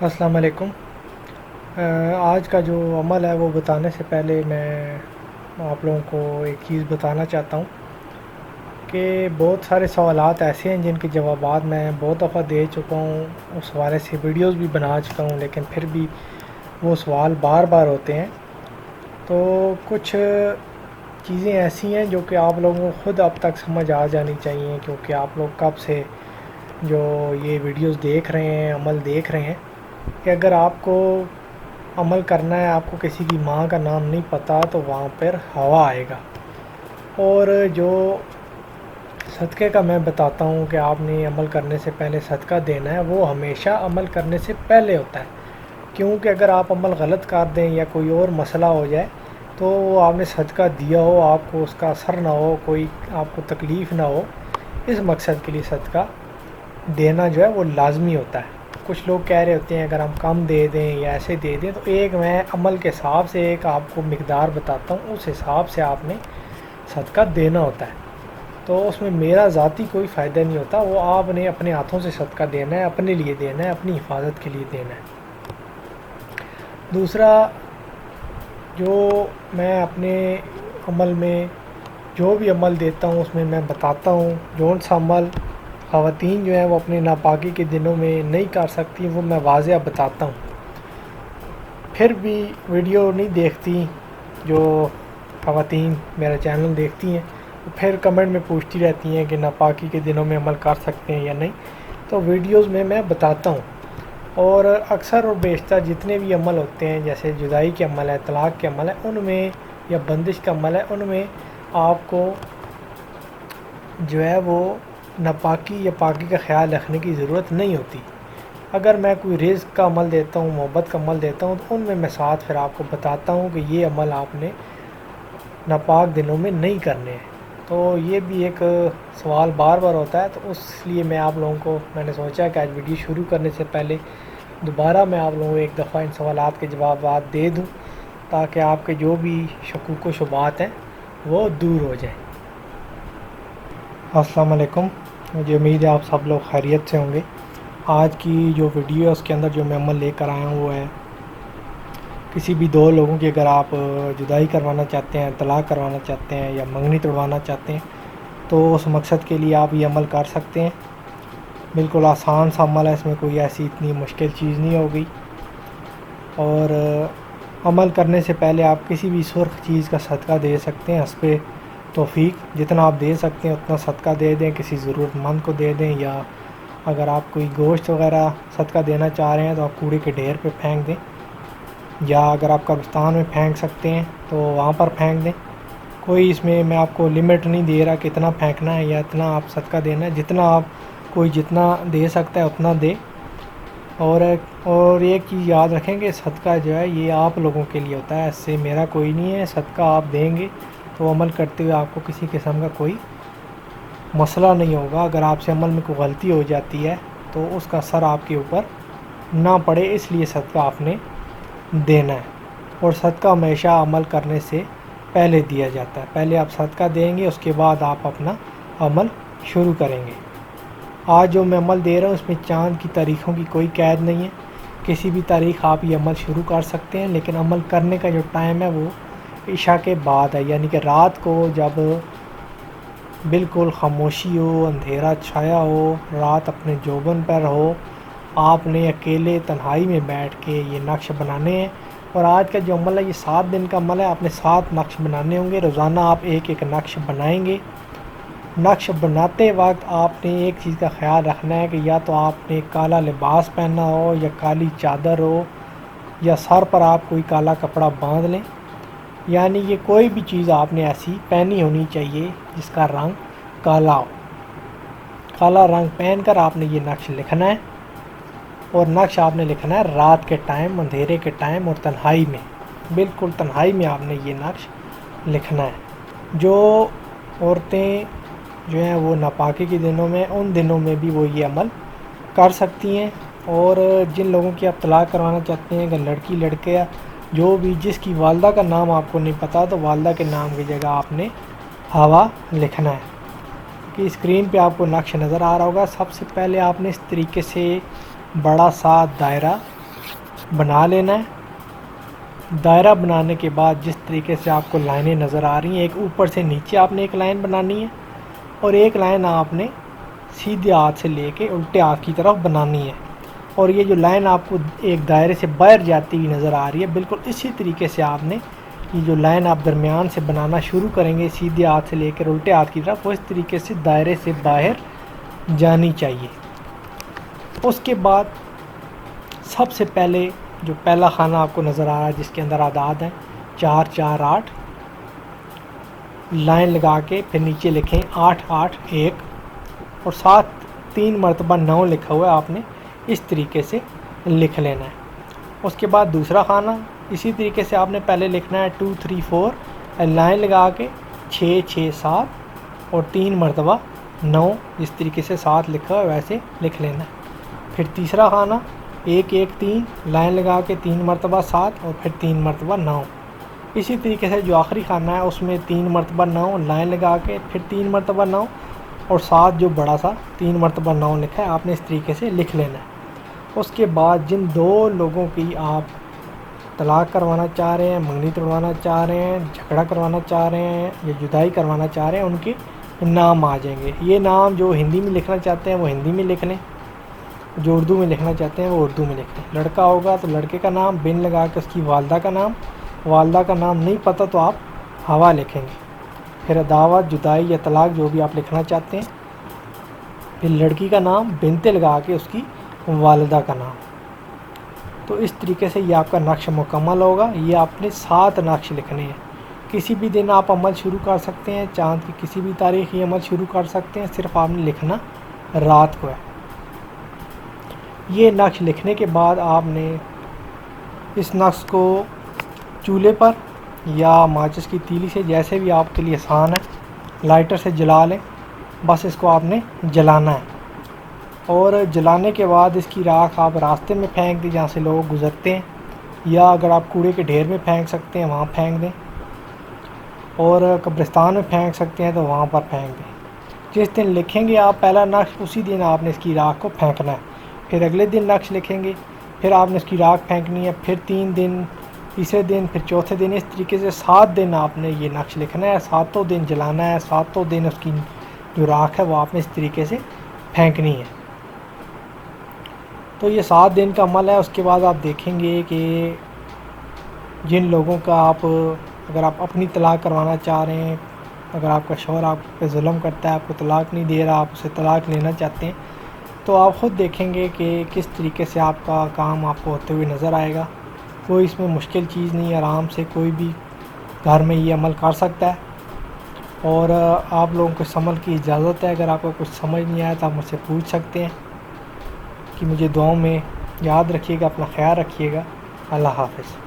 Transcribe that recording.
السلام علیکم۔ آج کا جو عمل ہے وہ بتانے سے پہلے میں آپ لوگوں کو ایک چیز بتانا چاہتا ہوں کہ بہت سارے سوالات ایسے ہیں جن کے جوابات میں بہت دفعہ دے چکا ہوں، اس حوالے سے ویڈیوز بھی بنا چکا ہوں، لیکن پھر بھی وہ سوال بار بار ہوتے ہیں۔ تو کچھ چیزیں ایسی ہیں جو کہ آپ لوگوں کو خود اب تک سمجھ آ جانی چاہیے، کیونکہ آپ لوگ کب سے جو یہ ویڈیوز دیکھ رہے ہیں، عمل دیکھ رہے ہیں، کہ اگر آپ کو عمل کرنا ہے، آپ کو کسی کی ماں کا نام نہیں پتہ، تو وہاں پر ہوا آئے گا۔ اور جو صدقے کا میں بتاتا ہوں کہ آپ نے عمل کرنے سے پہلے صدقہ دینا ہے، وہ ہمیشہ عمل کرنے سے پہلے ہوتا ہے، کیونکہ اگر آپ عمل غلط کر دیں یا کوئی اور مسئلہ ہو جائے تو وہ آپ نے صدقہ دیا ہو، آپ کو اس کا اثر نہ ہو، کوئی آپ کو تکلیف نہ ہو، اس مقصد کے لیے صدقہ دینا جو ہے وہ لازمی ہوتا ہے۔ کچھ لوگ کہہ رہے ہوتے ہیں اگر ہم کم دے دیں یا ایسے دے دیں، تو ایک میں عمل کے حساب سے ایک آپ کو مقدار بتاتا ہوں، اس حساب سے آپ نے صدقہ دینا ہوتا ہے۔ تو اس میں میرا ذاتی کوئی فائدہ نہیں ہوتا، وہ آپ نے اپنے ہاتھوں سے صدقہ دینا ہے، اپنے لیے دینا ہے، اپنی حفاظت کے لیے دینا ہے۔ دوسرا، جو میں اپنے عمل میں جو بھی عمل دیتا ہوں اس میں میں بتاتا ہوں جون سا عمل خواتین جو ہیں وہ اپنے ناپاکی کے دنوں میں نہیں کر سکتی، وہ میں واضح بتاتا ہوں۔ پھر بھی ویڈیو نہیں دیکھتی جو خواتین میرا چینل دیکھتی ہیں، وہ پھر کمنٹ میں پوچھتی رہتی ہیں کہ ناپاکی کے دنوں میں عمل کر سکتے ہیں یا نہیں، تو ویڈیوز میں بتاتا ہوں۔ اور اکثر اور بیشتر جتنے بھی عمل ہوتے ہیں، جیسے جدائی کے عمل ہے، طلاق کے عمل ہے، ان میں یا بندش کا عمل ہے، ان میں آپ کو جو ہے وہ ناپاکی یا پاکی کا خیال رکھنے کی ضرورت نہیں ہوتی۔ اگر میں کوئی رزق کا عمل دیتا ہوں، محبت کا عمل دیتا ہوں، تو ان میں ساتھ پھر آپ کو بتاتا ہوں کہ یہ عمل آپ نے ناپاک دنوں میں نہیں کرنے ہیں۔ تو یہ بھی ایک سوال بار بار ہوتا ہے، تو اس لیے میں آپ لوگوں کو میں نے سوچا کہ آج ویڈیو شروع کرنے سے پہلے دوبارہ میں آپ لوگوں کو ایک دفعہ ان سوالات کے جوابات دے دوں، تاکہ آپ کے جو بھی شکوک و شبہات ہیں وہ دور ہو جائیں۔ السلام علیکم، مجھے امید ہے آپ سب لوگ خیریت سے ہوں گے۔ آج کی جو ویڈیو ہے اس کے اندر جو میں عمل لے کر آیا ہوں وہ ہے کسی بھی دو لوگوں کی اگر آپ جدائی کروانا چاہتے ہیں، طلاق کروانا چاہتے ہیں یا منگنی توڑوانا چاہتے ہیں، تو اس مقصد کے لیے آپ یہ عمل کر سکتے ہیں۔ بالکل آسان سا عمل ہے، اس میں کوئی ایسی اتنی مشکل چیز نہیں ہوگی۔ اور عمل کرنے سے پہلے آپ کسی بھی سرخ چیز کا صدقہ دے سکتے ہیں، حسب توفیق جتنا آپ دے سکتے ہیں اتنا صدقہ دے دیں، کسی ضرورت مند کو دے دیں، یا اگر آپ کوئی گوشت وغیرہ صدقہ دینا چاہ رہے ہیں تو آپ کوڑے کے ڈھیر پہ پھینک دیں، یا اگر آپ قبرستان میں پھینک سکتے ہیں تو وہاں پر پھینک دیں۔ کوئی اس میں آپ کو لمٹ نہیں دے رہا کہ اتنا پھینکنا ہے یا اتنا آپ صدقہ دینا ہے، جتنا آپ کوئی جتنا دے سکتا ہے اتنا دے۔ اور ایک چیز یاد رکھیں کہ صدقہ جو ہے یہ آپ لوگوں کے لیے ہوتا ہے، اس سے میرا کوئی نہیں ہے۔ صدقہ آپ دیں گے تو عمل کرتے ہوئے آپ کو کسی قسم کا کوئی مسئلہ نہیں ہوگا۔ اگر آپ سے عمل میں کوئی غلطی ہو جاتی ہے تو اس کا اثر آپ کے اوپر نہ پڑے، اس لیے صدقہ آپ نے دینا ہے۔ اور صدقہ ہمیشہ عمل کرنے سے پہلے دیا جاتا ہے، پہلے آپ صدقہ دیں گے، اس کے بعد آپ اپنا عمل شروع کریں گے۔ آج جو میں عمل دے رہا ہوں اس میں چاند کی تاریخوں کی کوئی قید نہیں ہے، کسی بھی تاریخ آپ یہ عمل شروع کر سکتے ہیں، لیکن عمل کرنے کا جو ٹائم ہے وہ عشاء کے بعد ہے، یعنی کہ رات کو جب بالکل خاموشی ہو، اندھیرا چھایا ہو، رات اپنے جوبن پر ہو، آپ نے اکیلے تنہائی میں بیٹھ کے یہ نقش بنانے ہیں۔ اور آج کا جو عمل ہے یہ 7 دن کا عمل ہے، آپ نے 7 نقش بنانے ہوں گے۔ روزانہ آپ ایک ایک نقش بنائیں گے۔ نقش بناتے وقت آپ نے ایک چیز کا خیال رکھنا ہے کہ یا تو آپ نے کالا لباس پہنا ہو، یا کالی چادر ہو، یا سر پر آپ کوئی کالا کپڑا باندھ لیں، یعنی یہ کوئی بھی چیز آپ نے ایسی پہنی ہونی چاہیے جس کا رنگ کالا ہو۔ کالا رنگ پہن کر آپ نے یہ نقش لکھنا ہے، اور نقش آپ نے لکھنا ہے رات کے ٹائم، اندھیرے کے ٹائم، اور تنہائی میں، بالکل تنہائی میں آپ نے یہ نقش لکھنا ہے۔ جو عورتیں جو ہیں وہ ناپاکی کے دنوں میں، ان دنوں میں بھی وہ یہ عمل کر سکتی ہیں۔ اور جن لوگوں کی آپ طلاق کروانا چاہتے ہیں، اگر لڑکی لڑکے جو بھی جس کی والدہ کا نام آپ کو نہیں پتہ، تو والدہ کے نام کی جگہ آپ نے ہوا لکھنا ہے۔ کہ اسکرین پہ آپ کو نقش نظر آ رہا ہوگا، سب سے پہلے آپ نے اس طریقے سے بڑا سا دائرہ بنا لینا ہے۔ دائرہ بنانے کے بعد جس طریقے سے آپ کو لائنیں نظر آ رہی ہیں، ایک اوپر سے نیچے آپ نے ایک لائن بنانی ہے اور ایک لائن آپ نے سیدھے ہاتھ سے لے کے الٹے ہاتھ کی طرف بنانی ہے، اور یہ جو لائن آپ کو ایک دائرے سے باہر جاتی ہوئی نظر آ رہی ہے، بالکل اسی طریقے سے آپ نے یہ جو لائن آپ درمیان سے بنانا شروع کریں گے سیدھے ہاتھ سے لے کر الٹے ہاتھ کی طرف، وہ اس طریقے سے دائرے سے باہر جانی چاہیے۔ اس کے بعد سب سے پہلے جو پہلا خانہ آپ کو نظر آ رہا ہے جس کے اندر اعداد ہیں 4 4 8، لائن لگا کے پھر نیچے لکھیں 8 8 1 اور ساتھ 3 مرتبہ 9 لکھا ہوا ہے، آپ نے اس طریقے سے لکھ لینا ہے۔ اس کے بعد دوسرا خانہ اسی طریقے سے آپ نے پہلے لکھنا ہے 2 3 4، لائن لگا کے 6 6 7 اور 3 مرتبہ 9، جس طریقے سے 7 لکھا ہے ویسے لکھ لینا ہے۔ پھر تیسرا خانہ 1 1 3، لائن لگا کے 3 مرتبہ 7 اور پھر 3 مرتبہ 9۔ اسی طریقے سے جو آخری خانہ ہے اس میں 3 مرتبہ 9، لائن لگا کے پھر 3 مرتبہ 9 اور 7 جو بڑا سا 3 مرتبہ 9 لکھا ہے، آپ نے اس طریقے سے لکھ لینا ہے۔ اس کے بعد جن 2 لوگوں کی آپ طلاق کروانا چاہ رہے ہیں، منگنی توڑوانا چاہ رہے ہیں، جھگڑا کروانا چاہ رہے ہیں یا جدائی کروانا چاہ رہے ہیں، ان کے نام آ جائیں گے۔ یہ نام جو ہندی میں لکھنا چاہتے ہیں وہ ہندی میں لکھ لیں، جو اردو میں لکھنا چاہتے ہیں وہ اردو میں لکھ لیں۔ لڑکا ہوگا تو لڑکے کا نام، بن لگا کے اس کی والدہ کا نام، والدہ کا نام نہیں پتہ تو آپ ہوا لکھیں گے۔ پھر عداوت، جدائی یا طلاق جو بھی آپ لکھنا چاہتے ہیں۔ پھر لڑکی کا نام، بنتے لگا کے اس کی والدہ کا نام۔ تو اس طریقے سے یہ آپ کا نقش مکمل ہوگا۔ یہ آپ نے 7 نقش لکھنے ہیں۔ کسی بھی دن آپ عمل شروع کر سکتے ہیں، چاند کی کسی بھی تاریخ یہ عمل شروع کر سکتے ہیں، صرف آپ نے لکھنا رات کو ہے۔ یہ نقش لکھنے کے بعد آپ نے اس نقش کو چولہے پر یا ماچس کی تیلی سے، جیسے بھی آپ کے لیے آسان ہے، لائٹر سے جلا لیں۔ بس اس کو آپ نے جلانا ہے، اور جلانے کے بعد اس کی راکھ آپ راستے میں پھینک دیں جہاں سے لوگ گزرتے ہیں، یا اگر آپ کوڑے کے ڈھیر میں پھینک سکتے ہیں وہاں پھینک دیں، اور قبرستان میں پھینک سکتے ہیں تو وہاں پر پھینک دیں۔ جس دن لکھیں گے آپ پہلا نقش، اسی دن آپ نے اس کی راکھ کو پھینکنا ہے۔ پھر اگلے دن نقش لکھیں گے، پھر آپ نے اس کی راکھ پھینکنی ہے، پھر 3 دن، تیسرے دن، پھر چوتھے دن، اس طریقے سے 7 دن آپ نے یہ نقش لکھنا ہے، 7 دن جلانا ہے، 7 دن اس کی جو راکھ ہے وہ آپ نے اس طریقے سے پھینکنی ہے۔ تو یہ 7 دن کا عمل ہے۔ اس کے بعد آپ دیکھیں گے کہ جن لوگوں کا آپ، اگر آپ اپنی طلاق کروانا چاہ رہے ہیں، اگر آپ کا شوہر آپ پہ ظلم کرتا ہے، آپ کو طلاق نہیں دے رہا، آپ اسے طلاق لینا چاہتے ہیں، تو آپ خود دیکھیں گے کہ کس طریقے سے آپ کا کام آپ کو ہوتے ہوئے نظر آئے گا۔ کوئی اس میں مشکل چیز نہیں ہے، آرام سے کوئی بھی گھر میں یہ عمل کر سکتا ہے، اور آپ لوگوں کو اس عمل کی اجازت ہے۔ اگر آپ کو کچھ سمجھ نہیں آیا تو آپ مجھ سے پوچھ سکتے ہیں۔ کہ مجھے دعاؤں میں یاد رکھیے گا، اپنا خیال رکھیے گا۔ اللہ حافظ۔